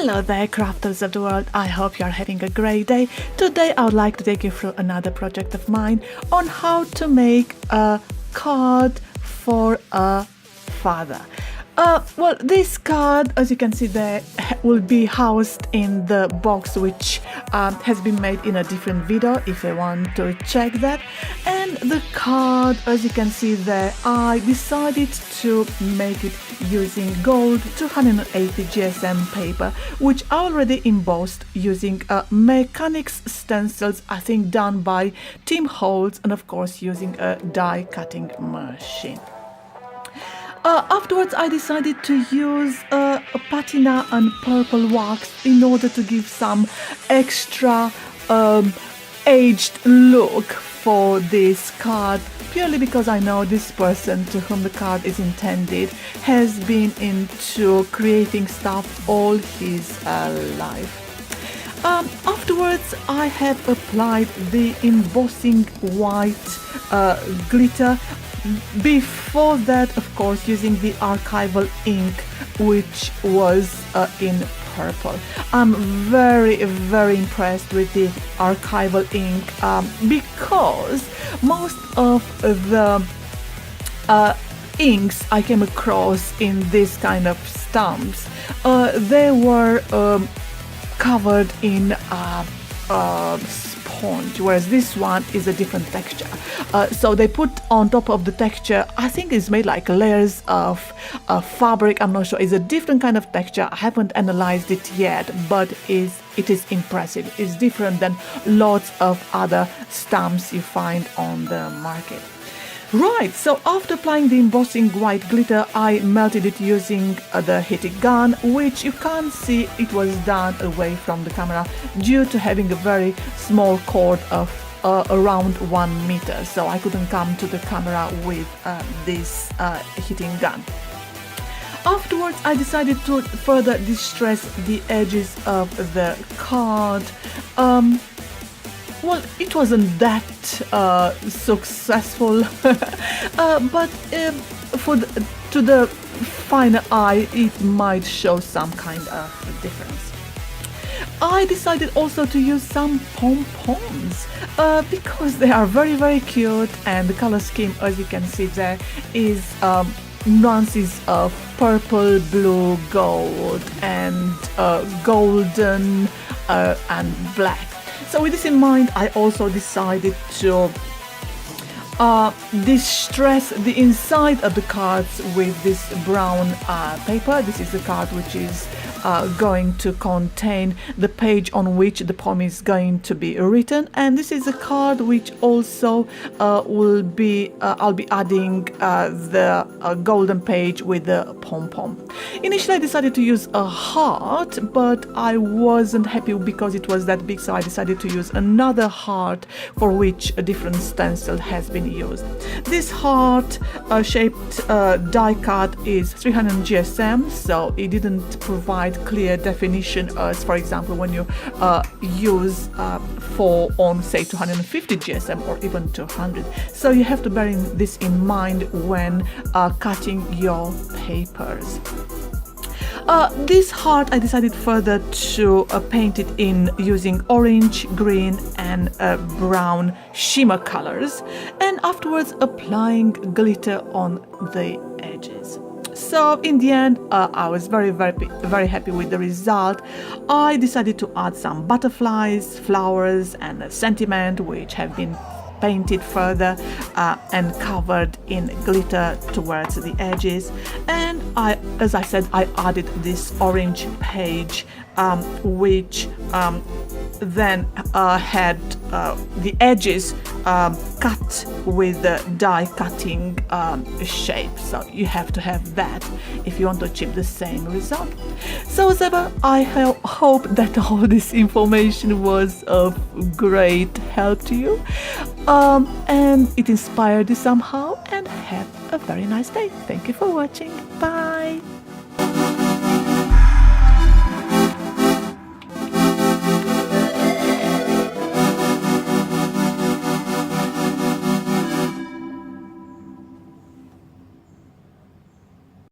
Hello there, crafters of the world. I hope you're having a great day. Today I would like to take you through another project of mine on how to make a card for a father. Well, this card, as you can see there, will be housed in the box which has been made in a different video if you want to check that. And the card, as you can see there, I decided to make it using gold 280 GSM paper, which I already embossed using mechanics stencils, I think done by Tim Holtz, and of course using a die cutting machine. Afterwards, I decided to use a patina and purple wax in order to give some extra aged look for this card, purely because I know this person to whom the card is intended has been into creating stuff all his life. Afterwards, I have applied the embossing white glitter. Before that, of course, using the archival ink, which was in purple. I'm very impressed with the archival ink because most of the inks I came across in this kind of stamps, they were covered in sponge, whereas this one is a different texture. So they put on top of the texture, I think it's made like layers of fabric, I'm not sure, it's a different kind of texture. I haven't analyzed it yet, but it is impressive. It's different than lots of other stamps you find on the market. Right, so after applying the embossing white glitter, I melted it using the heating gun, which you can't see, it was done away from the camera due to having a very small cord of around 1 meter, so I couldn't come to the camera with this heating gun. Afterwards, I decided to further distress the edges of the card. Well, it wasn't that successful, but to the finer eye, it might show some kind of difference. I decided also to use some pom-poms because they are very cute, and the color scheme, as you can see there, is nuances of purple, blue, gold, and golden and black. So with this in mind, I also decided to distress the inside of the cards with this brown paper. This is the card which is going to contain the page on which the poem is going to be written, and this is a card which also will be I'll be adding the golden page with the pom-pom. Initially I decided to use a heart, but I wasn't happy because it was that big, so I decided to use another heart for which a different stencil has been used. This heart shaped die cut is 300 GSM, so it didn't provide clear definition as, for example, when you use 4 on say 250 GSM or even 200. So you have to bear this in mind when cutting your papers. This heart I decided further to paint it in using orange, green and brown shimmer colors, and afterwards applying glitter on the edges. So in the end, I was very happy with the result. I decided to add some butterflies, flowers and a sentiment which have been painted further and covered in glitter towards the edges. And as I said, I added this orange page which then had the edges cut with the die cutting shape. So you have to have that if you want to achieve the same result. So as ever, I hope that all this information was of great help to you, and it inspired you somehow, and have a very nice day. Thank you for watching. Bye.